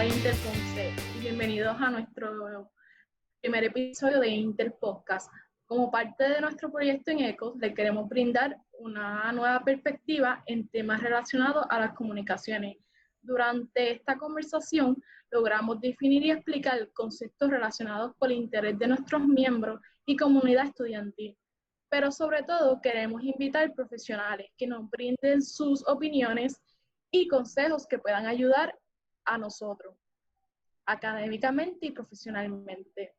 de Interponce y bienvenidos a nuestro primer episodio de Interpodcast. Como parte de nuestro proyecto en ECOS, le queremos brindar una nueva perspectiva en temas relacionados a las comunicaciones. Durante esta conversación logramos definir y explicar conceptos relacionados con el interés de nuestros miembros y comunidad estudiantil. Pero sobre todo queremos invitar profesionales que nos brinden sus opiniones y consejos que puedan ayudar a nosotros, académicamente y profesionalmente.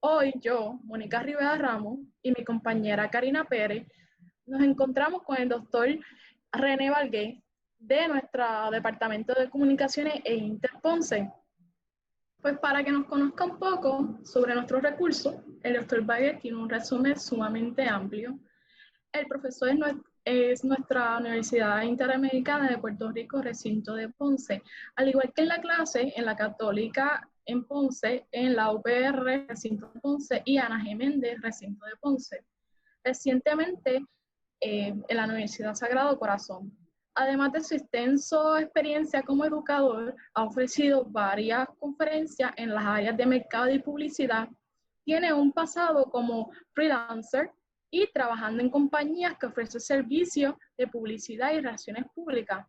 Hoy yo, Mónica Rivera Ramos, y mi compañera Karina Pérez, nos encontramos con el doctor René Valgué de nuestro Departamento de Comunicaciones e Interponce. Pues para que nos conozca un poco sobre nuestros recursos, el doctor Valgué tiene un resumen sumamente amplio. El profesor es nuestra Universidad Interamericana de Puerto Rico, recinto de Ponce, al igual que en la clase, en la Católica en Ponce, en la UPR, recinto de Ponce, y Ana G. Méndez, recinto de Ponce. Recientemente, en la Universidad Sagrado Corazón. Además de su extensa experiencia como educador, ha ofrecido varias conferencias en las áreas de mercado y publicidad. Tiene un pasado como freelancer y trabajando en compañías que ofrecen servicios de publicidad y relaciones públicas.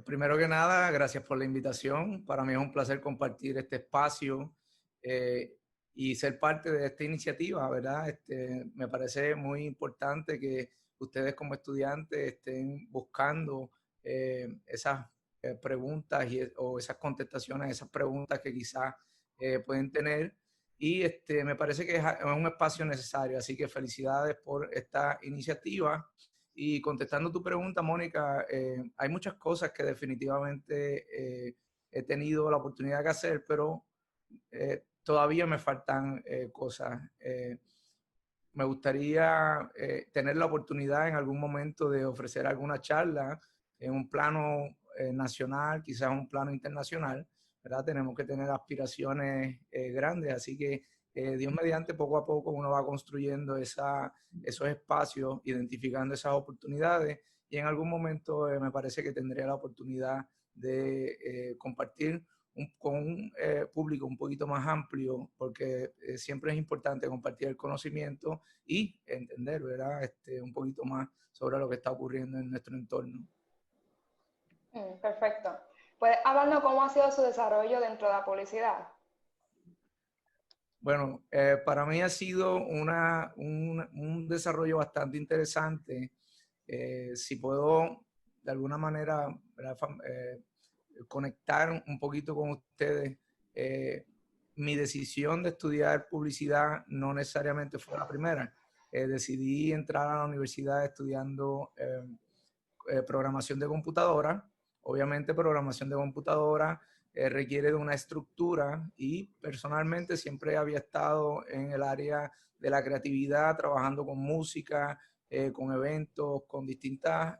Primero que nada, gracias por la invitación. Para mí es un placer compartir este espacio y ser parte de esta iniciativa, ¿verdad? Me parece muy importante que ustedes como estudiantes estén buscando esas preguntas o esas contestaciones a esas preguntas que quizás pueden tener. Y me parece que es un espacio necesario, así que felicidades por esta iniciativa. Y contestando tu pregunta, Mónica, hay muchas cosas que definitivamente he tenido la oportunidad de hacer, pero todavía me faltan cosas. Me gustaría tener la oportunidad en algún momento de ofrecer alguna charla en un plano nacional, quizás un plano internacional, ¿verdad? Tenemos que tener aspiraciones grandes, así que Dios mediante, poco a poco uno va construyendo esos espacios, identificando esas oportunidades, y en algún momento me parece que tendría la oportunidad de compartir con un público un poquito más amplio, porque siempre es importante compartir el conocimiento y entender, ¿verdad? Un poquito más sobre lo que está ocurriendo en nuestro entorno. Perfecto. ¿Puedes hablarnos cómo ha sido su desarrollo dentro de la publicidad? Bueno, para mí ha sido un desarrollo bastante interesante. Si puedo, de alguna manera, conectar un poquito con ustedes, mi decisión de estudiar publicidad no necesariamente fue la primera. Decidí entrar a la universidad estudiando programación de computadora. Obviamente, programación de computadora requiere de una estructura, y personalmente siempre había estado en el área de la creatividad, trabajando con música, con eventos, con distintas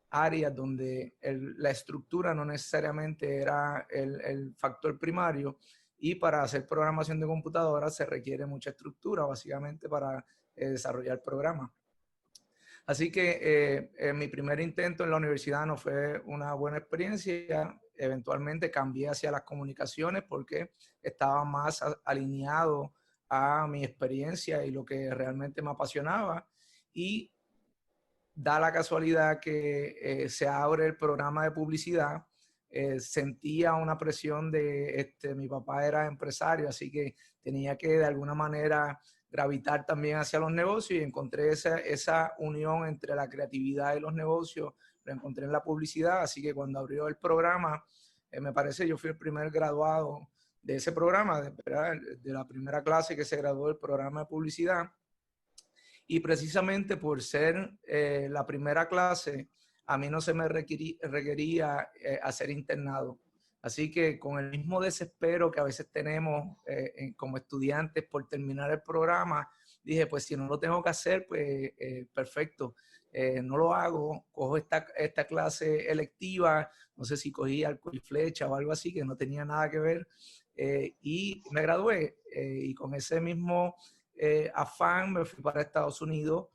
áreas donde la estructura no necesariamente era el factor primario, y para hacer programación de computadora se requiere mucha estructura, básicamente, para desarrollar programas. Así que mi primer intento en la universidad no fue una buena experiencia. Eventualmente cambié hacia las comunicaciones porque estaba más alineado a mi experiencia y lo que realmente me apasionaba. Y da la casualidad que se abre el programa de publicidad. Sentía una presión de, mi papá era empresario, así que tenía que de alguna manera gravitar también hacia los negocios, y encontré esa unión entre la creatividad y los negocios, lo encontré en la publicidad. Así que cuando abrió el programa, me parece, yo fui el primer graduado de ese programa, de la primera clase que se graduó del programa de publicidad. Y precisamente por ser la primera clase, a mí no se me requería hacer internado. Así que con el mismo desespero que a veces tenemos como estudiantes por terminar el programa, dije, pues si no lo tengo que hacer, pues perfecto, no lo hago, cojo esta clase electiva, no sé si cogí arco y flecha o algo así, que no tenía nada que ver, y me gradué, y con ese mismo afán me fui para Estados Unidos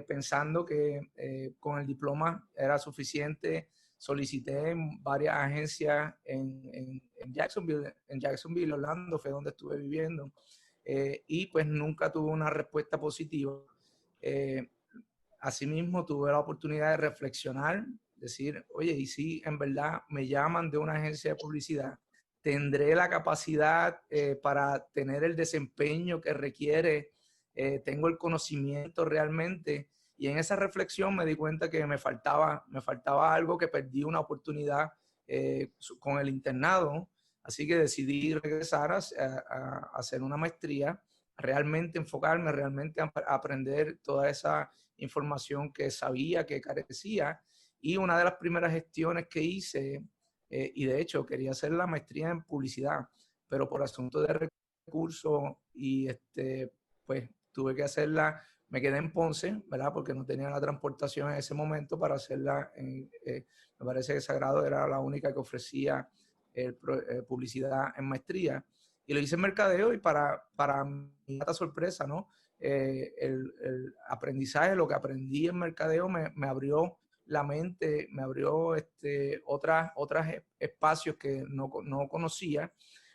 pensando que con el diploma era suficiente. Solicité en varias agencias en Jacksonville, Orlando, fue donde estuve viviendo, y pues nunca tuve una respuesta positiva. Asimismo, tuve la oportunidad de reflexionar, decir, oye, y si en verdad me llaman de una agencia de publicidad, ¿tendré la capacidad para tener el desempeño que requiere? ¿Tengo el conocimiento realmente? Y en esa reflexión me di cuenta que me faltaba algo, que perdí una oportunidad con el internado. Así que decidí regresar a hacer una maestría, realmente enfocarme, realmente a aprender toda esa información que sabía que carecía. Y una de las primeras gestiones que hice, y de hecho quería hacer la maestría en publicidad, pero por asunto de recursos y pues tuve que hacerla. Me quedé en Ponce, ¿verdad? Porque no tenía la transportación en ese momento para hacerla. Me parece que Sagrado era la única que ofrecía publicidad en maestría. Y lo hice en mercadeo y para mi grata sorpresa, ¿no? El aprendizaje, lo que aprendí en mercadeo me abrió la mente, me abrió otros espacios que no conocía.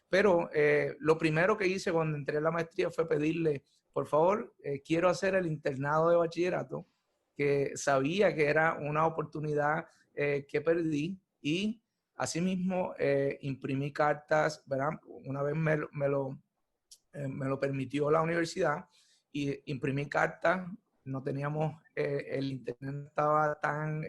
Pero lo primero que hice cuando entré a la maestría fue pedirle, por favor, quiero hacer el internado de bachillerato, que sabía que era una oportunidad que perdí, y asimismo imprimí cartas, ¿verdad? Una vez me lo permitió la universidad, y imprimí cartas. No teníamos, el internet no estaba tan,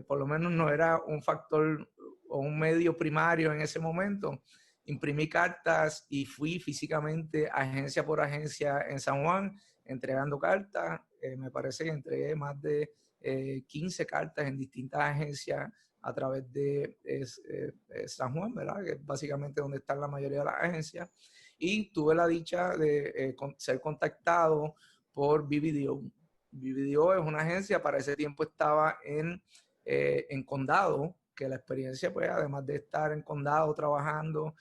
por lo menos no era un factor o un medio primario en ese momento. Imprimí cartas y fui físicamente agencia por agencia en San Juan, entregando cartas. Me parece que entregué más de 15 cartas en distintas agencias a través de San Juan, ¿verdad? Que es básicamente donde están la mayoría de las agencias. Y tuve la dicha de ser contactado por BBDO. BBDO es una agencia, para ese tiempo estaba en Condado, que la experiencia, pues, además de estar en Condado trabajando,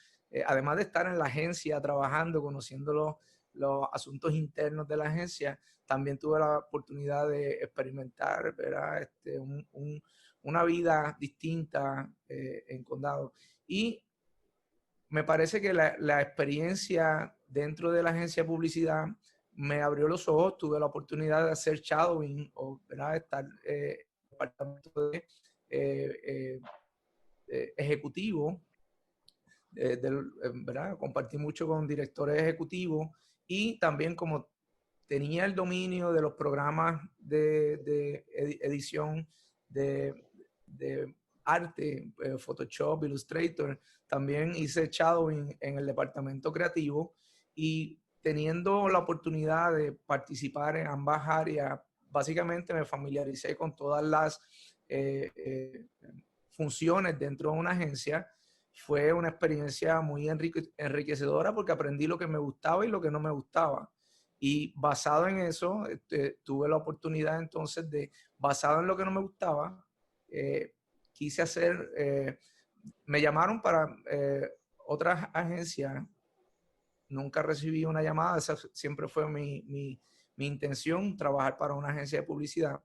además de estar en la agencia trabajando, conociendo los asuntos internos de la agencia, también tuve la oportunidad de experimentar, ¿verdad? Una vida distinta en Condado. Y me parece que la experiencia dentro de la agencia de publicidad me abrió los ojos. Tuve la oportunidad de hacer shadowing, o, ¿verdad?, estar en el departamento de ejecutivo, ¿verdad? Compartí mucho con directores ejecutivos, y también como tenía el dominio de los programas de edición de arte, Photoshop, Illustrator, también hice shadowing en el departamento creativo, y teniendo la oportunidad de participar en ambas áreas, básicamente me familiaricé con todas las funciones dentro de una agencia. Fue una experiencia muy enriquecedora, porque aprendí lo que me gustaba y lo que no me gustaba. Y basado en eso, tuve la oportunidad entonces de, basado en lo que no me gustaba, quise hacer, me llamaron para otras agencias. Nunca recibí una llamada, esa siempre fue mi intención, trabajar para una agencia de publicidad.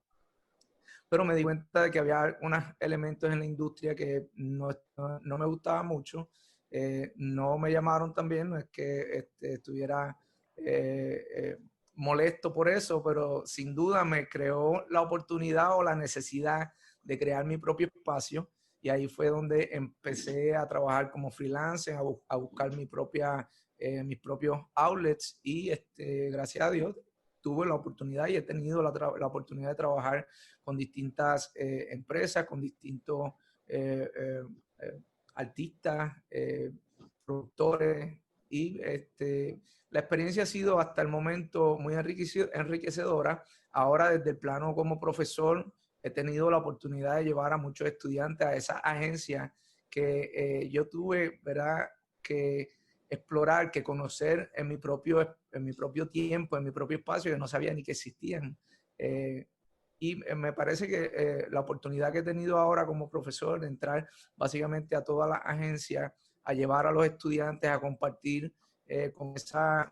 Pero me di cuenta de que había unos elementos en la industria que no me gustaban mucho. No me llamaron también, no es que estuviera molesto por eso, pero sin duda me creó la oportunidad o la necesidad de crear mi propio espacio, y ahí fue donde empecé a trabajar como freelance, a buscar mis propios outlets, y gracias a Dios tuve la oportunidad y he tenido la oportunidad de trabajar con distintas empresas, con distintos artistas, productores, y la experiencia ha sido hasta el momento muy enriquecedora. Ahora, desde el plano como profesor, he tenido la oportunidad de llevar a muchos estudiantes a esa agencia que yo tuve, ¿verdad?, que explorar, que conocer en mi propio tiempo, en mi propio espacio, que no sabía ni que existían. Y me parece que la oportunidad que he tenido ahora como profesor de entrar básicamente a todas las agencias, a llevar a los estudiantes a compartir con esa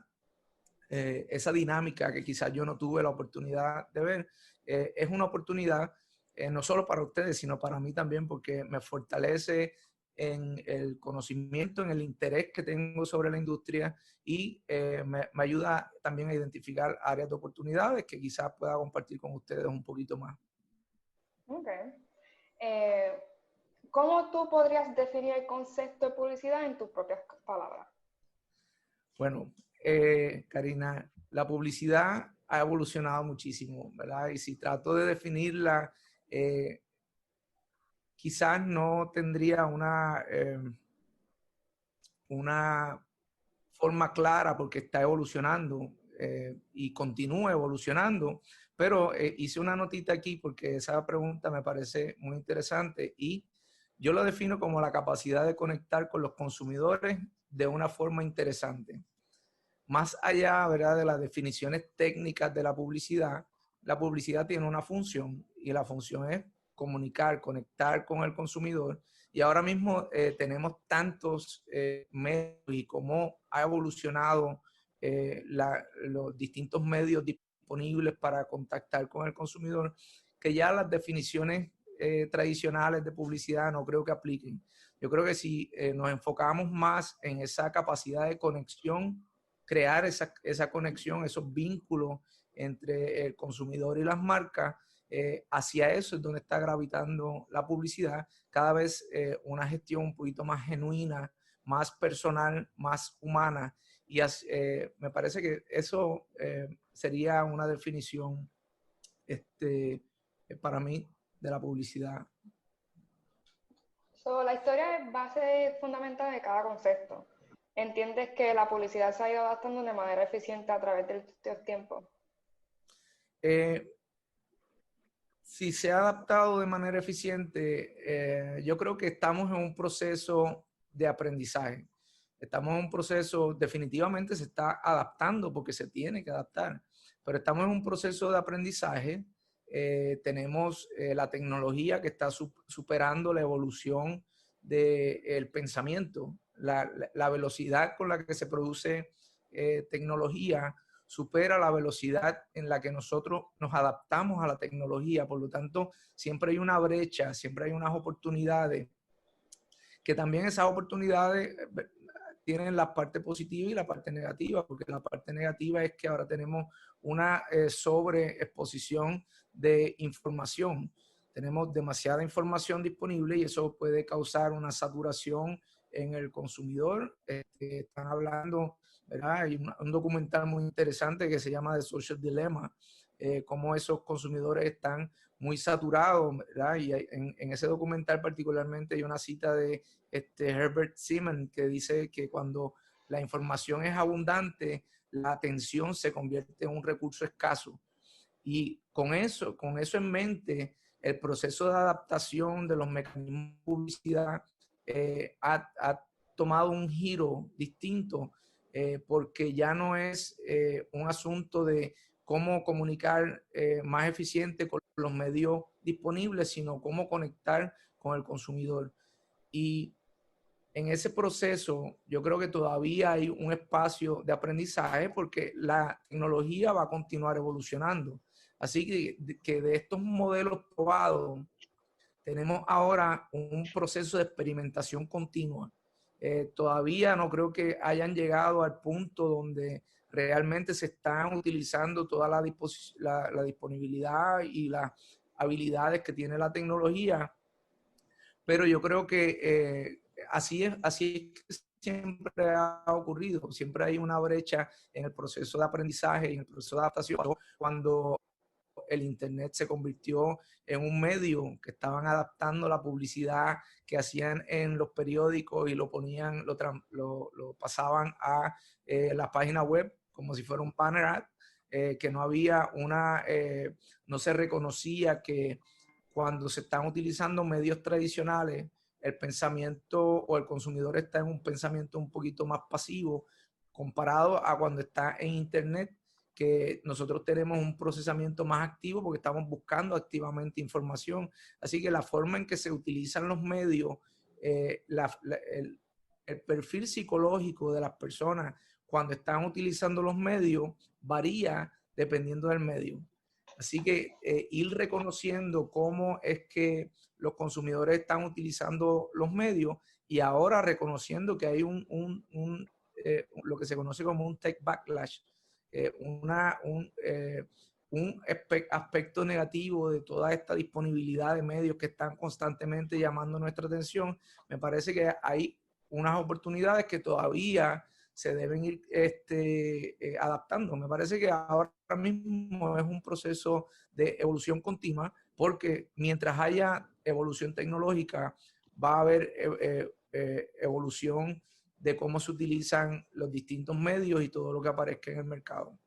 esa dinámica que quizás yo no tuve la oportunidad de ver, es una oportunidad no solo para ustedes, sino para mí también, porque me fortalece en el conocimiento, en el interés que tengo sobre la industria y me ayuda también a identificar áreas de oportunidades que quizás pueda compartir con ustedes un poquito más. Ok. ¿Cómo tú podrías definir el concepto de publicidad en tus propias palabras? Bueno, Karina, la publicidad ha evolucionado muchísimo, ¿verdad? Y si trato de definirla, quizás no tendría una forma clara porque está evolucionando y continúa evolucionando, pero hice una notita aquí porque esa pregunta me parece muy interesante y yo lo defino como la capacidad de conectar con los consumidores de una forma interesante. Más allá, ¿verdad?, de las definiciones técnicas de la publicidad tiene una función y la función es comunicar, conectar con el consumidor. Y ahora mismo tenemos tantos medios y cómo ha evolucionado los distintos medios disponibles para contactar con el consumidor, que ya las definiciones tradicionales de publicidad no creo que apliquen. Yo creo que si nos enfocamos más en esa capacidad de conexión, crear esa conexión, esos vínculos entre el consumidor y las marcas, hacia eso es donde está gravitando la publicidad, cada vez una gestión un poquito más genuina, más personal, más humana, y me parece que eso sería una definición para mí de la publicidad. La historia es base fundamental de cada concepto. ¿Entiendes que la publicidad se ha ido adaptando de manera eficiente a través del tiempo? Si se ha adaptado de manera eficiente, yo creo que estamos en un proceso de aprendizaje. Estamos en un proceso, definitivamente se está adaptando porque se tiene que adaptar, pero estamos en un proceso de aprendizaje. Tenemos la tecnología que está superando la evolución del pensamiento, la velocidad con la que se produce tecnología supera la velocidad en la que nosotros nos adaptamos a la tecnología. Por lo tanto, siempre hay una brecha, siempre hay unas oportunidades, que también esas oportunidades tienen la parte positiva y la parte negativa, porque la parte negativa es que ahora tenemos una sobreexposición de información. Tenemos demasiada información disponible y eso puede causar una saturación en el consumidor. Están hablando, ¿verdad? Hay un documental muy interesante que se llama The Social Dilemma, cómo esos consumidores están muy saturados, ¿verdad? Y en ese documental particularmente hay una cita de Herbert Simon que dice que cuando la información es abundante, la atención se convierte en un recurso escaso. Y con eso en mente, el proceso de adaptación de los mecanismos de publicidad ha tomado un giro distinto, porque ya no es un asunto de cómo comunicar más eficiente con los medios disponibles, sino cómo conectar con el consumidor. Y en ese proceso yo creo que todavía hay un espacio de aprendizaje porque la tecnología va a continuar evolucionando. Así que de estos modelos probados tenemos ahora un proceso de experimentación continua. Todavía no creo que hayan llegado al punto donde realmente se están utilizando toda la disponibilidad y las habilidades que tiene la tecnología, pero yo creo que así es que siempre ha ocurrido. Siempre hay una brecha en el proceso de aprendizaje y en el proceso de adaptación. Cuando el Internet se convirtió en un medio que estaban adaptando la publicidad que hacían en los periódicos y lo ponían, lo pasaban a la página web como si fuera un banner ad, que no había no se reconocía que cuando se están utilizando medios tradicionales, el pensamiento o el consumidor está en un pensamiento un poquito más pasivo comparado a cuando está en Internet, que nosotros tenemos un procesamiento más activo porque estamos buscando activamente información. Así que la forma en que se utilizan los medios, el perfil psicológico de las personas cuando están utilizando los medios varía dependiendo del medio. Así que ir reconociendo cómo es que los consumidores están utilizando los medios y ahora reconociendo que hay lo que se conoce como un tech backlash, un aspecto negativo de toda esta disponibilidad de medios que están constantemente llamando nuestra atención. Me parece que hay unas oportunidades que todavía se deben ir adaptando. Me parece que ahora mismo es un proceso de evolución continua, porque mientras haya evolución tecnológica, va a haber evolución de cómo se utilizan los distintos medios y todo lo que aparezca en el mercado.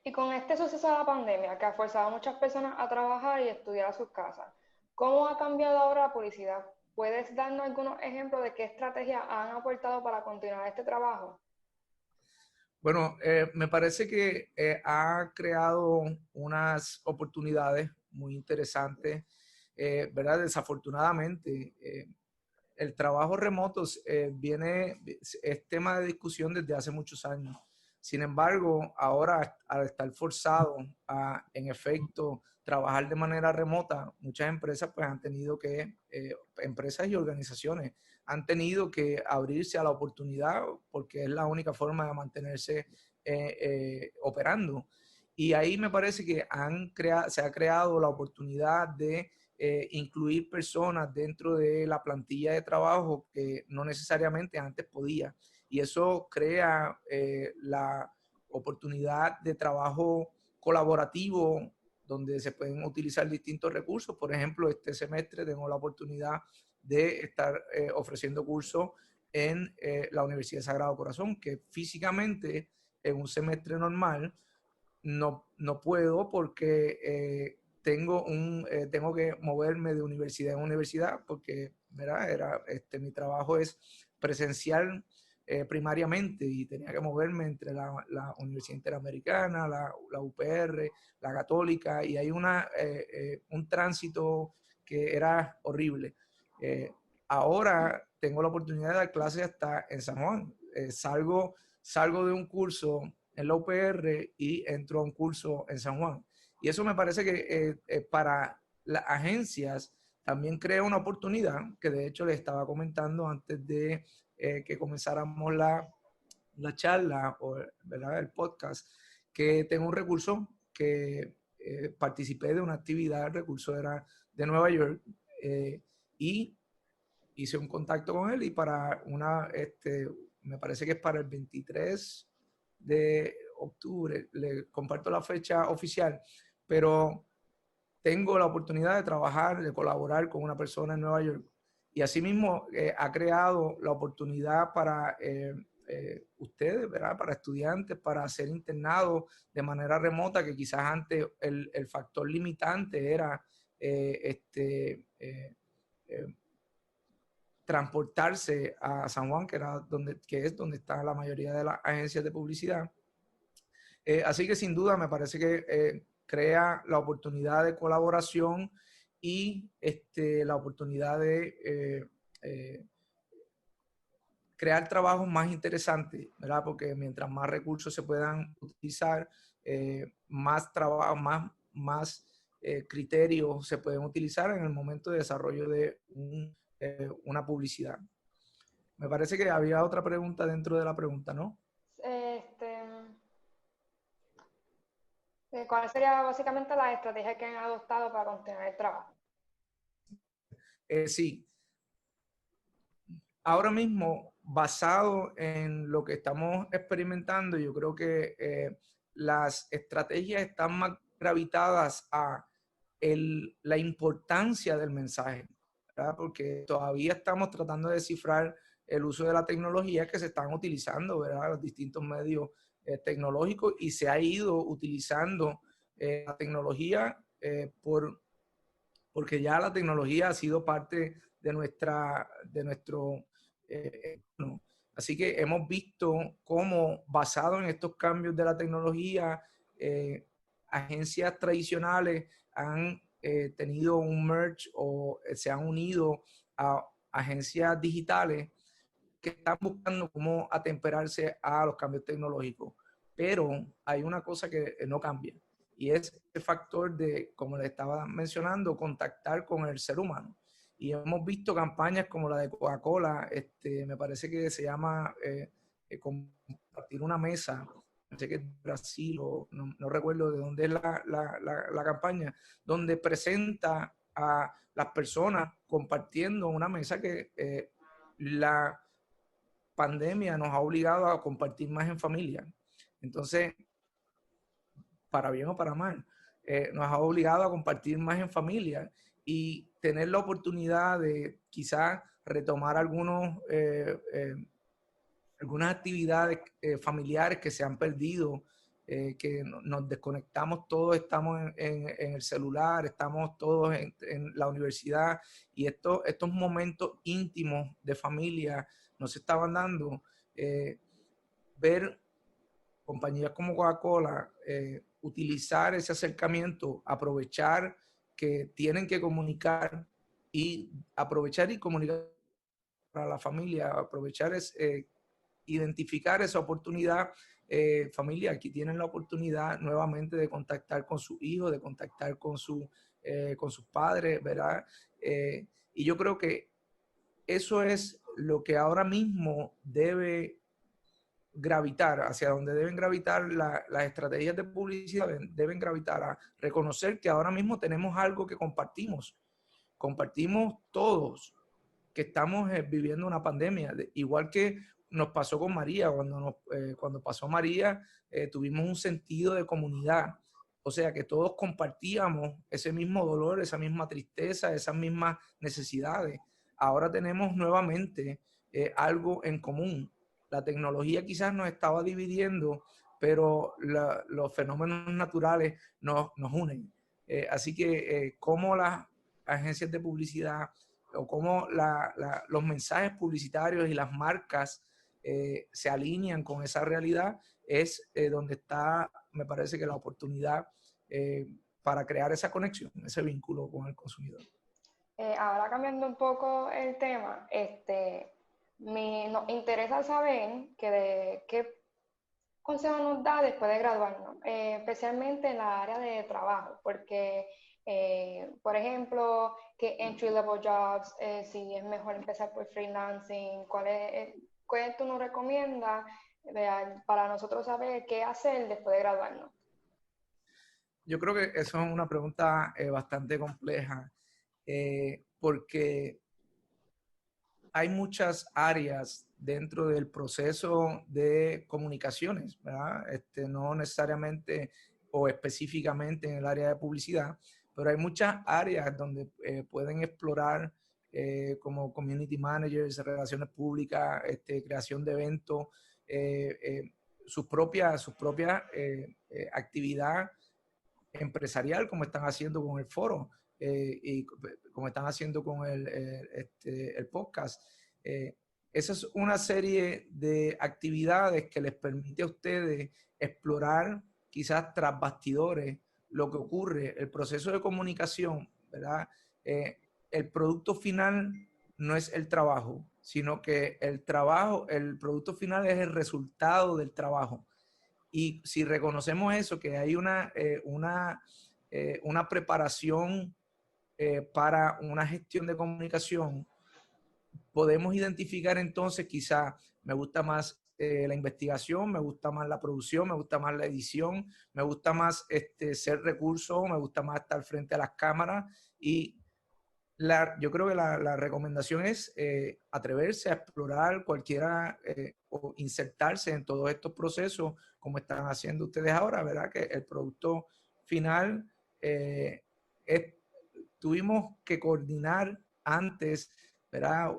Y con este suceso de la pandemia, que ha forzado a muchas personas a trabajar y estudiar a sus casas, ¿cómo ha cambiado ahora la publicidad? ¿Puedes darnos algunos ejemplos de qué estrategias han aportado para continuar este trabajo? Bueno, me parece que ha creado unas oportunidades muy interesantes, ¿verdad? Desafortunadamente, el trabajo remoto es tema de discusión desde hace muchos años. Sin embargo, ahora al estar forzado a, en efecto, trabajar de manera remota, muchas empresas pues han tenido que, empresas y organizaciones han tenido que abrirse a la oportunidad porque es la única forma de mantenerse operando. Y ahí me parece que se ha creado la oportunidad de incluir personas dentro de la plantilla de trabajo que no necesariamente antes podía. Y eso crea la oportunidad de trabajo colaborativo donde se pueden utilizar distintos recursos. Por ejemplo, este semestre tengo la oportunidad de estar ofreciendo cursos en la Universidad de Sagrado Corazón, que físicamente en un semestre normal no puedo porque tengo que moverme de universidad en universidad porque mi trabajo es presencial primariamente y tenía que moverme entre la Universidad Interamericana, la UPR, la Católica, y hay un tránsito que era horrible. Ahora tengo la oportunidad de dar clases hasta en San Juan. Salgo de un curso en la UPR y entro a un curso en San Juan. Y eso me parece que para las agencias también crea una oportunidad, que de hecho les estaba comentando antes de que comenzáramos la charla o, ¿verdad?, el podcast, que tengo un recurso que participé de una actividad, el recurso era de Nueva York, y hice un contacto con él y me parece que es para el 23 de octubre, le comparto la fecha oficial, pero tengo la oportunidad de trabajar, de colaborar con una persona en Nueva York. Y asimismo ha creado la oportunidad para ustedes, ¿verdad?, para estudiantes, para ser internados de manera remota, que quizás antes el factor limitante era transportarse a San Juan, que es donde está la mayoría de las agencias de publicidad. Así que sin duda me parece que crea la oportunidad de colaboración y la oportunidad de crear trabajos más interesantes, ¿verdad? Porque mientras más recursos se puedan utilizar, más trabajo, más criterios se pueden utilizar en el momento de desarrollo de una publicidad. Me parece que había otra pregunta dentro de la pregunta, ¿no? ¿Cuál sería básicamente la estrategia que han adoptado para continuar el trabajo? Sí. Ahora mismo, basado en lo que estamos experimentando, yo creo que las estrategias están más gravitadas a la importancia del mensaje, ¿verdad? Porque todavía estamos tratando de descifrar el uso de la tecnología que se están utilizando, ¿verdad?, los distintos medios tecnológicos, y se ha ido utilizando la tecnología porque ya la tecnología ha sido parte de nuestro ¿no? Así que hemos visto cómo, basado en estos cambios de la tecnología, agencias tradicionales han tenido un merge o se han unido a agencias digitales que están buscando cómo atemperarse a los cambios tecnológicos. Pero hay una cosa que no cambia, y es el factor de, como les estaba mencionando, contactar con el ser humano. Y hemos visto campañas como la de Coca-Cola, me parece que se llama compartir una mesa, no sé qué es Brasil, o no recuerdo de dónde es la campaña, donde presenta a las personas compartiendo una mesa que la pandemia nos ha obligado a compartir más en familia. Entonces, para bien o para mal, nos ha obligado a compartir más en familia y tener la oportunidad de quizás retomar algunas actividades familiares que se han perdido, que nos desconectamos todos, estamos en el celular, estamos todos en la universidad, y estos momentos íntimos de familia nos estaban dando. Ver compañías como Coca-Cola utilizar ese acercamiento, aprovechar que tienen que comunicar y aprovechar y comunicar para la familia, aprovechar identificar esa oportunidad. Familia, aquí tienen la oportunidad nuevamente de contactar con sus hijos, de contactar con sus padres, ¿verdad? Y yo creo que eso es lo que ahora mismo debe gravitar, hacia donde deben gravitar las estrategias de publicidad, deben gravitar a reconocer que ahora mismo tenemos algo que compartimos todos, que estamos viviendo una pandemia, igual que nos pasó con María. Cuando pasó María, tuvimos un sentido de comunidad, o sea que todos compartíamos ese mismo dolor, esa misma tristeza, esas mismas necesidades. Ahora tenemos nuevamente algo en común. La tecnología quizás nos estaba dividiendo, pero los fenómenos naturales nos unen. Así que cómo las agencias de publicidad o cómo los mensajes publicitarios y las marcas se alinean con esa realidad es donde está, me parece que la oportunidad para crear esa conexión, ese vínculo con el consumidor. Ahora cambiando un poco el tema, nos interesa saber qué consejo nos da después de graduarnos, especialmente en la área de trabajo, porque, por ejemplo, que entry-level jobs, si es mejor empezar por freelancing, ¿cuál tú nos recomiendas para nosotros saber qué hacer después de graduarnos? Yo creo que eso es una pregunta bastante compleja, porque hay muchas áreas dentro del proceso de comunicaciones, ¿verdad? No necesariamente o específicamente en el área de publicidad, pero hay muchas áreas donde pueden explorar como community managers, relaciones públicas, creación de eventos, su propia actividad empresarial, como están haciendo con el foro y como están haciendo con el podcast. Esa es una serie de actividades que les permite a ustedes explorar quizás tras bastidores lo que ocurre, el proceso de comunicación, ¿verdad? El producto final no es el trabajo, sino que el producto final es el resultado del trabajo. Y si reconocemos eso, que hay una preparación para una gestión de comunicación, podemos identificar entonces quizá me gusta más la investigación, me gusta más la producción, me gusta más la edición, me gusta más ser recursos, me gusta más estar frente a las cámaras. Y yo creo que la recomendación es atreverse a explorar cualquiera o insertarse en todos estos procesos como están haciendo ustedes ahora, ¿verdad? Que el producto final tuvimos que coordinar antes, ¿verdad?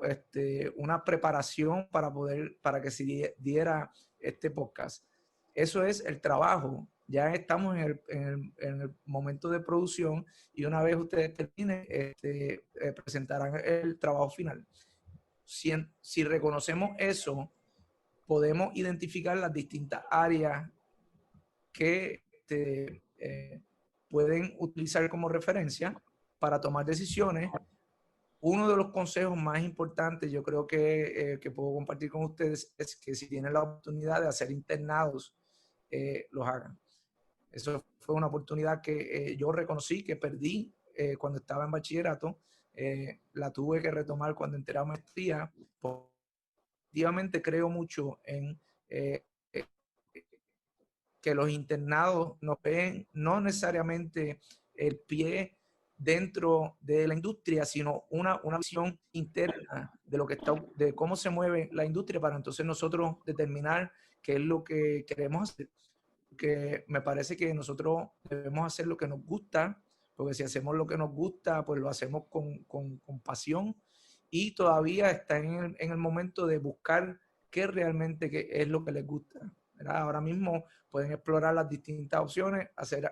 Una preparación para que se diera este podcast. Eso es el trabajo. Ya estamos en el momento de producción y una vez ustedes terminen, presentarán el trabajo final. Si reconocemos eso, podemos identificar las distintas áreas que pueden utilizar como referencia para tomar decisiones Uno de los consejos más importantes, yo creo que puedo compartir con ustedes, es que si tienen la oportunidad de hacer internados, los hagan. Eso fue una oportunidad que yo reconocí que perdí cuando estaba en bachillerato. La tuve que retomar cuando entré a maestría. Efectivamente creo mucho en que los internados nos ven no necesariamente el pie dentro de la industria, sino una visión interna de lo que está, de cómo se mueve la industria para entonces nosotros determinar qué es lo que queremos hacer. Que me parece que nosotros debemos hacer lo que nos gusta, porque si hacemos lo que nos gusta, pues lo hacemos con pasión, y todavía está en el momento de buscar qué realmente es lo que les gusta, ¿verdad? Ahora mismo pueden explorar las distintas opciones, hacer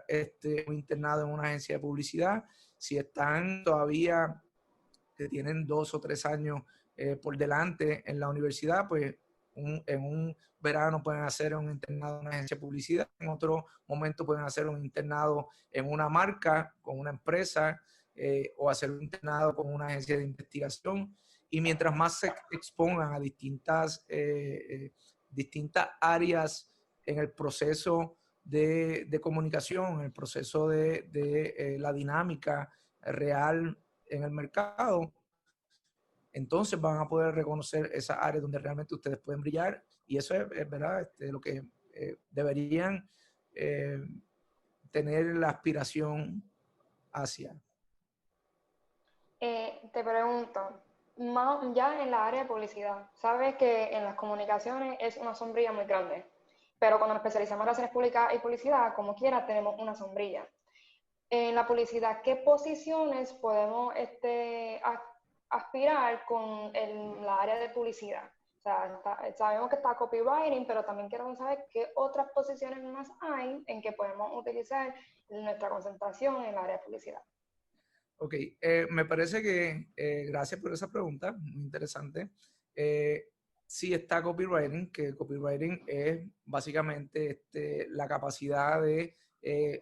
un internado en una agencia de publicidad. Si están todavía, que tienen 2 o 3 años por delante en la universidad, pues en un verano pueden hacer un internado en una agencia de publicidad, en otro momento pueden hacer un internado en una marca, con una empresa, o hacer un internado con una agencia de investigación. Y mientras más se expongan a distintas áreas en el proceso de comunicación, en el proceso de la dinámica real en el mercado, entonces van a poder reconocer esas áreas donde realmente ustedes pueden brillar, y eso es verdad, lo que deberían tener la aspiración hacia. Te pregunto, ya en la área de publicidad, sabes que en las comunicaciones es una sombrilla muy grande, pero cuando nos especializamos en relaciones públicas y publicidad, como quiera, tenemos una sombrilla. En la publicidad, ¿qué posiciones podemos aspirar con la área de publicidad? O sea, sabemos que está copywriting, pero también queremos saber qué otras posiciones más hay en que podemos utilizar nuestra concentración en el área de publicidad. Ok, me parece que, gracias por esa pregunta, muy interesante. Sí está copywriting, que copywriting es básicamente la capacidad de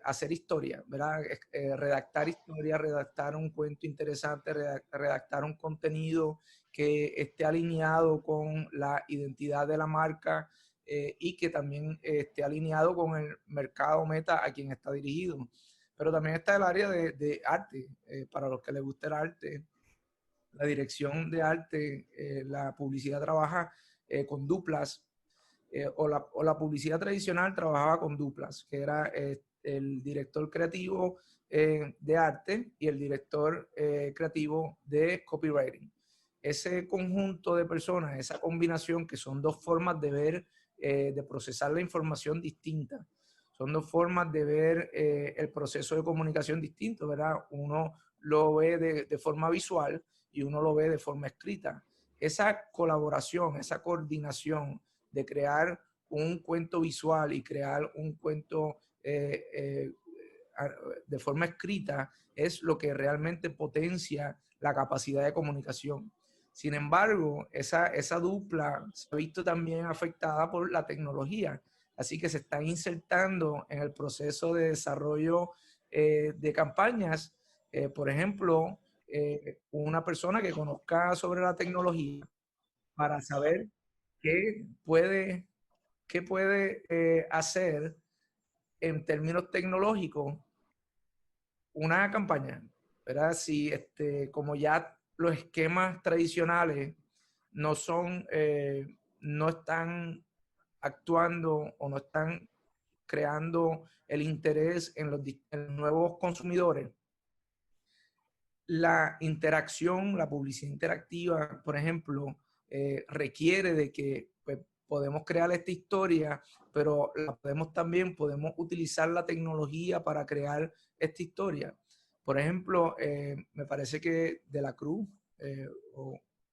hacer historia, ¿verdad? Redactar historia, redactar un cuento interesante, redactar un contenido que esté alineado con la identidad de la marca, y que también esté alineado con el mercado meta a quien está dirigido. Pero también está el área de arte, para los que les gusta el arte, la dirección de arte, la publicidad trabaja con duplas, o la publicidad tradicional trabajaba con duplas, que era el director creativo de arte y el director creativo de copywriting. Ese conjunto de personas, esa combinación, que son dos formas de ver, de procesar la información distinta. Son dos formas de ver el proceso de comunicación distinto, ¿verdad? Uno lo ve de forma visual y uno lo ve de forma escrita. Esa colaboración, esa coordinación de crear un cuento visual y crear un cuento de forma escrita es lo que realmente potencia la capacidad de comunicación. Sin embargo, esa dupla se ha visto también afectada por la tecnología. Así que se están insertando en el proceso de desarrollo de campañas. Por ejemplo, una persona que conozca sobre la tecnología para saber qué puede hacer en términos tecnológicos una campaña, ¿verdad? Si como ya los esquemas tradicionales no son, no están actuando o no están creando el interés en los nuevos consumidores, la interacción, la publicidad interactiva, por ejemplo, requiere de que pues, podemos crear esta historia, pero podemos utilizar la tecnología para crear esta historia. Por ejemplo, me parece que De la Cruz, en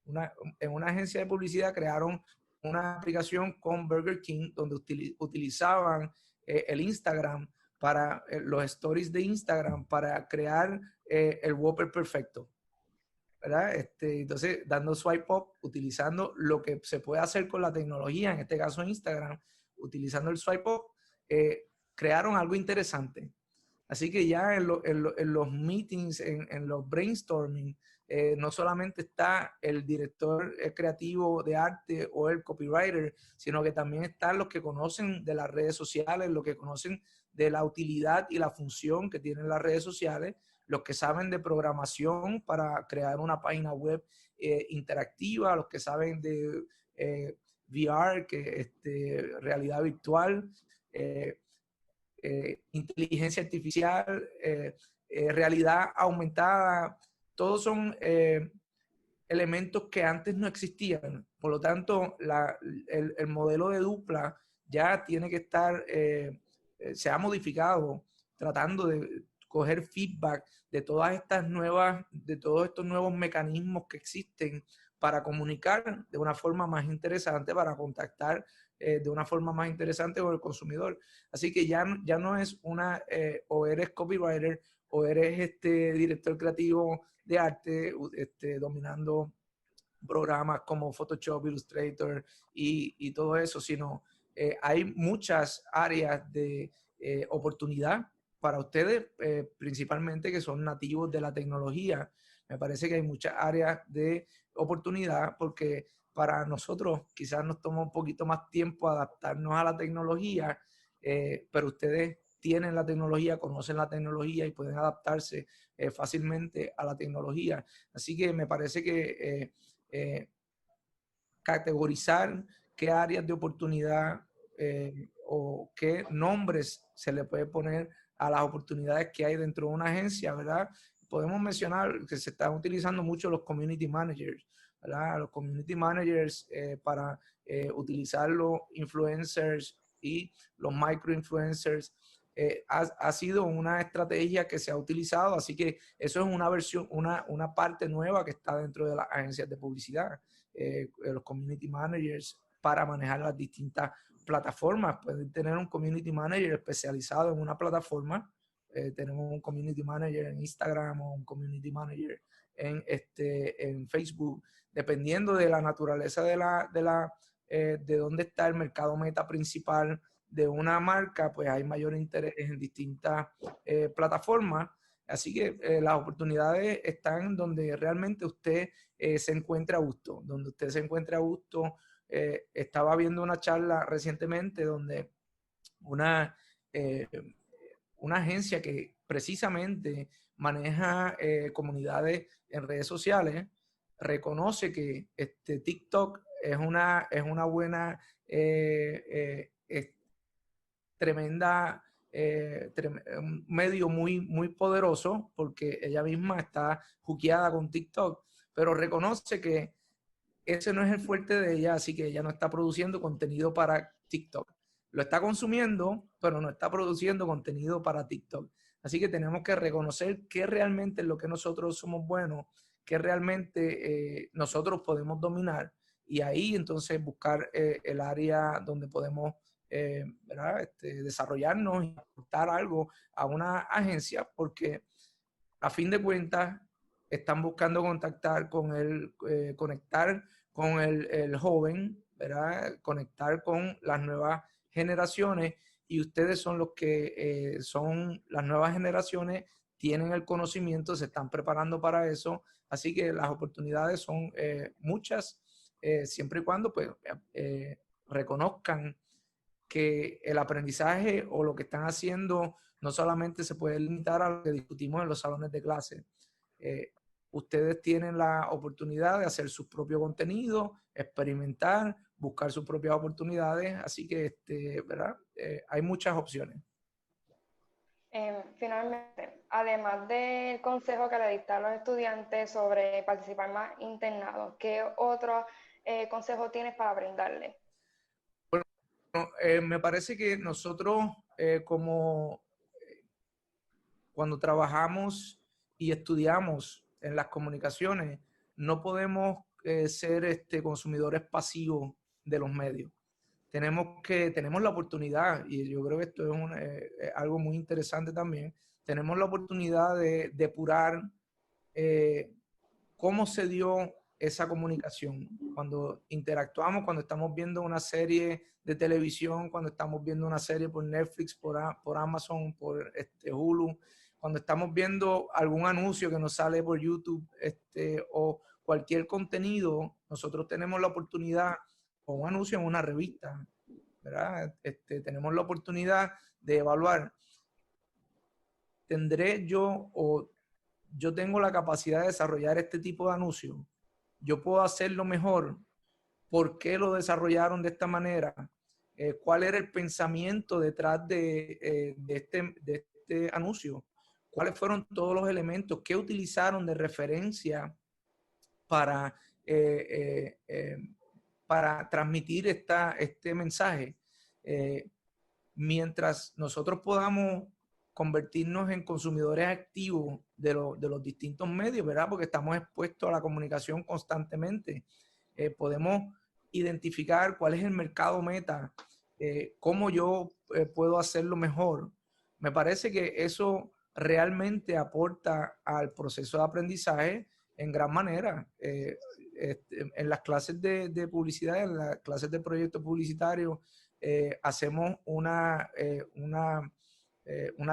una agencia de publicidad crearon una aplicación con Burger King donde utilizaban el Instagram para los stories de Instagram para crear el Whopper perfecto, ¿verdad? Entonces, dando swipe up, utilizando lo que se puede hacer con la tecnología, en este caso Instagram, utilizando el swipe up, crearon algo interesante. Así que ya en los meetings, en los brainstorming, no solamente está el director creativo de arte o el copywriter, sino que también están los que conocen de las redes sociales, los que conocen de la utilidad y la función que tienen las redes sociales, los que saben de programación para crear una página web interactiva, los que saben de VR, realidad virtual, inteligencia artificial, realidad aumentada. Todos son elementos que antes no existían. Por lo tanto, el modelo de dupla ya tiene que estar, se ha modificado tratando de coger feedback de todas estas nuevas, de todos estos nuevos mecanismos que existen para comunicar de una forma más interesante, para contactar de una forma más interesante con el consumidor. Así que ya no es o eres copywriter o eres director creativo de arte, dominando programas como Photoshop, Illustrator y todo eso, sino hay muchas áreas de oportunidad para ustedes, principalmente que son nativos de la tecnología. Me parece que hay muchas áreas de oportunidad porque para nosotros quizás nos toma un poquito más tiempo adaptarnos a la tecnología, pero ustedes tienen la tecnología, conocen la tecnología y pueden adaptarse fácilmente a la tecnología. Así que me parece que categorizar qué áreas de oportunidad o qué nombres se le puede poner a las oportunidades que hay dentro de una agencia, ¿verdad? Podemos mencionar que se están utilizando mucho los community managers, ¿verdad? Los community managers para utilizar los influencers y los microinfluencers. Ha sido una estrategia que se ha utilizado, así que eso es una versión, una parte nueva que está dentro de las agencias de publicidad. Los community managers para manejar las distintas plataformas. Pueden tener un community manager especializado en una plataforma. Tenemos un community manager en Instagram o un community manager en Facebook, dependiendo de la naturaleza de dónde está el mercado meta principal de una marca, pues hay mayor interés en distintas plataformas. Así que las oportunidades están donde realmente usted se encuentra a gusto, donde usted se encuentra a gusto. Estaba viendo una charla recientemente donde eh, una agencia que precisamente maneja comunidades en redes sociales reconoce que TikTok es una buena, tremenda, un medio muy poderoso porque ella misma está juqueada con TikTok, pero reconoce que ese no es el fuerte de ella, así que ella no está produciendo contenido para TikTok. Lo está consumiendo, pero no está produciendo contenido para TikTok. Así que tenemos que reconocer qué realmente es lo que nosotros somos buenos, qué realmente nosotros podemos dominar y ahí entonces buscar el área donde podemos desarrollarnos y aportar algo a una agencia, porque a fin de cuentas están buscando conectar con el joven, ¿verdad? Conectar con las nuevas generaciones y ustedes son los que son las nuevas generaciones, tienen el conocimiento, se están preparando para eso, así que las oportunidades son muchas, siempre y cuando pues, reconozcan que el aprendizaje o lo que están haciendo no solamente se puede limitar a lo que discutimos en los salones de clase. Ustedes tienen la oportunidad de hacer su propio contenido, experimentar, buscar sus propias oportunidades, así que ¿verdad? Hay muchas opciones. Finalmente, además del consejo que le diste a los estudiantes sobre participar más internados, ¿qué otro consejo tienes para brindarle? Bueno, me parece que nosotros cuando trabajamos y estudiamos en las comunicaciones, no podemos ser consumidores pasivos de los medios. Tenemos la oportunidad, y yo creo que esto es algo muy interesante también, tenemos la oportunidad de depurar cómo se dio esa comunicación. Cuando interactuamos, cuando estamos viendo una serie de televisión, cuando estamos viendo una serie por Netflix, por Amazon, por Hulu, cuando estamos viendo algún anuncio que nos sale por YouTube o cualquier contenido, nosotros tenemos la oportunidad, o un anuncio en una revista, ¿verdad? Tenemos la oportunidad de evaluar, ¿tendré yo o yo tengo la capacidad de desarrollar este tipo de anuncio? ¿Yo puedo hacerlo mejor? ¿Por qué lo desarrollaron de esta manera? ¿Cuál era el pensamiento detrás de este anuncio? ¿Cuáles fueron todos los elementos? ¿Qué utilizaron de referencia para, para transmitir este mensaje? Mientras nosotros podamos convertirnos en consumidores activos de los distintos medios, ¿verdad? Porque estamos expuestos a la comunicación constantemente. Podemos identificar cuál es el mercado meta, cómo yo puedo hacerlo mejor. Me parece que eso realmente aporta al proceso de aprendizaje en gran manera. En las clases de publicidad, en las clases de proyectos publicitarios, hacemos una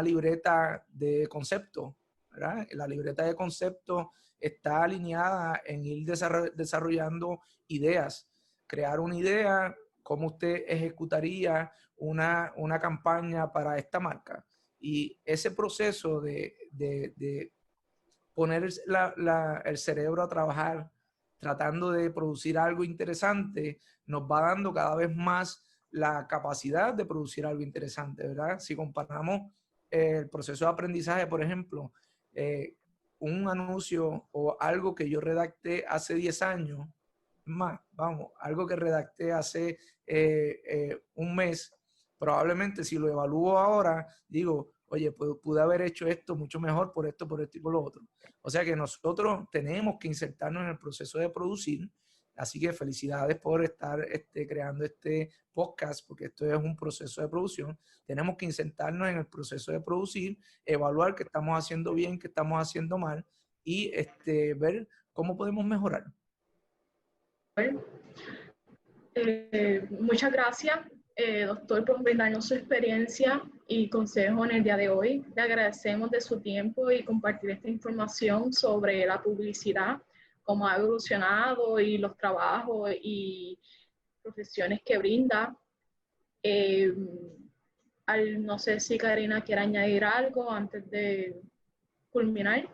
libreta de concepto, ¿verdad? La libreta de concepto está alineada en ir desarrollando ideas, crear una idea, cómo usted ejecutaría una campaña para esta marca. Y ese proceso de poner el cerebro a trabajar, tratando de producir algo interesante, nos va dando cada vez más la capacidad de producir algo interesante, ¿verdad? Si comparamos el proceso de aprendizaje, por ejemplo, un anuncio o algo que yo redacté hace 10 años, más, vamos, algo que redacté hace un mes, probablemente si lo evalúo ahora, digo, oye, pude haber hecho esto mucho mejor por esto y por lo otro. O sea que nosotros tenemos que insertarnos en el proceso de producir. Así que felicidades por estar creando este podcast, porque esto es un proceso de producción. Tenemos que insertarnos en el proceso de producir, evaluar qué estamos haciendo bien, qué estamos haciendo mal y ver cómo podemos mejorar. Muchas gracias, doctor, por brindarnos su experiencia y consejo en el día de hoy. Le agradecemos de su tiempo y compartir esta información sobre la publicidad, cómo ha evolucionado y los trabajos y profesiones que brinda. No sé si Karina quiere añadir algo antes de culminar.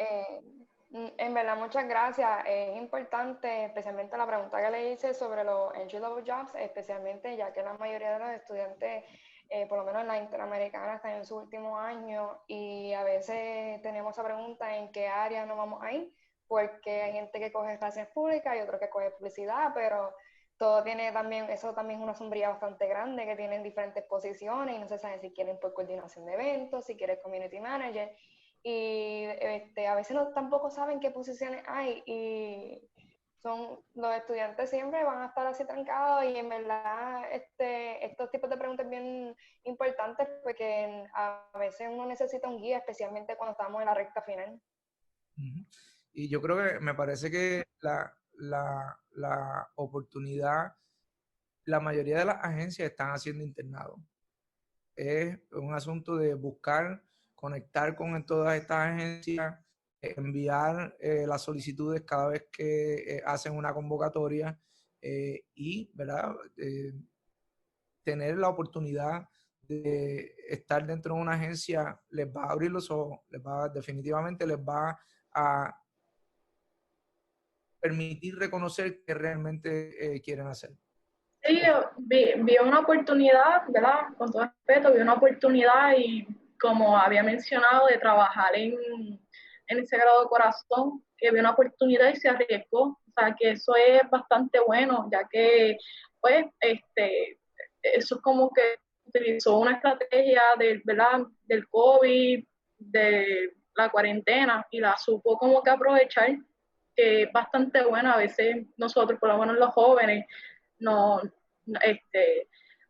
En verdad, muchas gracias. Es importante, especialmente la pregunta que le hice sobre los entry-level jobs, especialmente ya que la mayoría de los estudiantes, por lo menos en la interamericana, están en su último año y a veces tenemos esa pregunta en qué área nos vamos a ir, porque hay gente que coge relaciones públicas y otro que coge publicidad, pero todo tiene también, eso también es una sombría bastante grande, que tienen diferentes posiciones y no se sabe si quieren por coordinación de eventos, si quieren community manager. Y a veces tampoco saben qué posiciones hay y los estudiantes siempre van a estar así trancados y en verdad estos tipos de preguntas bien importantes porque a veces uno necesita un guía, especialmente cuando estamos en la recta final. Y yo creo que me parece que la oportunidad, la mayoría de las agencias están haciendo internados. Es un asunto de buscar, conectar con todas estas agencias, enviar las solicitudes cada vez que hacen una convocatoria y, ¿verdad? Tener la oportunidad de estar dentro de una agencia les va a abrir los ojos, definitivamente les va a permitir reconocer que realmente quieren hacer. Sí, vi una oportunidad, ¿verdad? Con todo respeto, vi una oportunidad y como había mencionado de trabajar en ese grado de corazón, que vi una oportunidad y se arriesgó. O sea, que eso es bastante bueno, ya que, pues, eso es como que utilizó una estrategia ¿verdad? Del COVID, de la cuarentena y la supo como que aprovechar, que es bastante buena. A veces nosotros, por lo menos los jóvenes, no,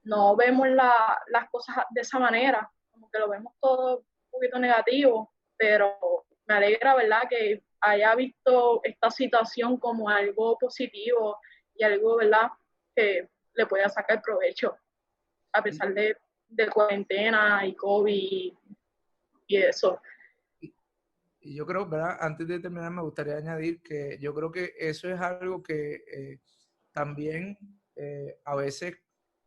no vemos las cosas de esa manera, como que lo vemos todo un poquito negativo, pero me alegra, ¿verdad?, que haya visto esta situación como algo positivo y algo, ¿verdad?, que le pueda sacar provecho, a pesar de cuarentena y COVID y eso. Y yo creo, ¿verdad? Antes de terminar, me gustaría añadir que yo creo que eso es algo que también a veces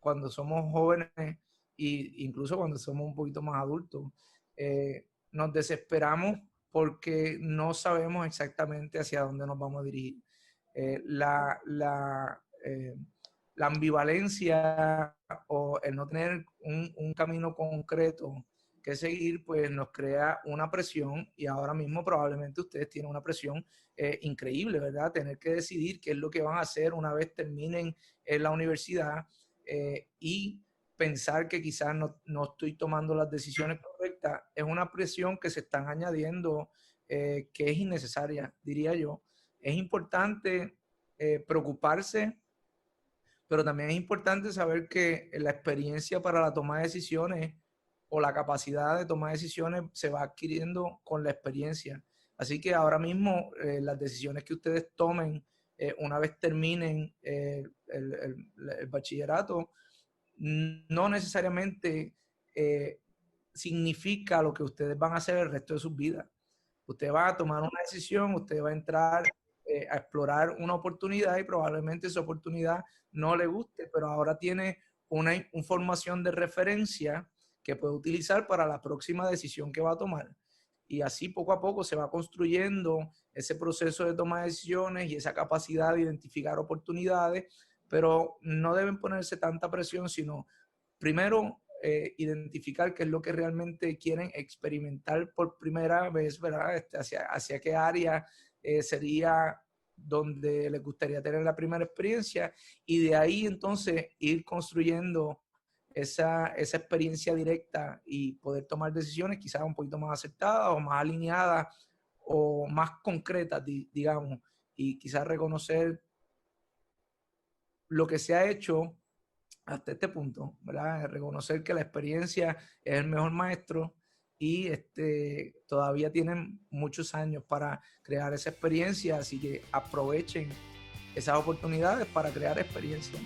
cuando somos jóvenes e incluso cuando somos un poquito más adultos, nos desesperamos porque no sabemos exactamente hacia dónde nos vamos a dirigir. La ambivalencia o el no tener un camino concreto que seguir, pues nos crea una presión y ahora mismo probablemente ustedes tienen una presión increíble, ¿verdad? Tener que decidir qué es lo que van a hacer una vez terminen en la universidad y pensar que quizás no estoy tomando las decisiones correctas, es una presión que se están añadiendo que es innecesaria, diría yo. Es importante preocuparse, pero también es importante saber que la experiencia para la toma de decisiones o la capacidad de tomar decisiones se va adquiriendo con la experiencia. Así que ahora mismo las decisiones que ustedes tomen una vez terminen el bachillerato no necesariamente significa lo que ustedes van a hacer el resto de sus vidas. Usted va a tomar una decisión, usted va a entrar a explorar una oportunidad y probablemente esa oportunidad no le guste, pero ahora tiene una información de referencia que puede utilizar para la próxima decisión que va a tomar. Y así poco a poco se va construyendo ese proceso de toma de decisiones y esa capacidad de identificar oportunidades, pero no deben ponerse tanta presión, sino primero identificar qué es lo que realmente quieren experimentar por primera vez, ¿verdad? Hacia qué área sería donde les gustaría tener la primera experiencia y de ahí entonces ir construyendo esa experiencia directa y poder tomar decisiones quizás un poquito más acertadas o más alineadas o más concretas, digamos, y quizás reconocer lo que se ha hecho hasta este punto, ¿verdad? Reconocer que la experiencia es el mejor maestro y todavía tienen muchos años para crear esa experiencia, así que aprovechen esas oportunidades para crear experiencia.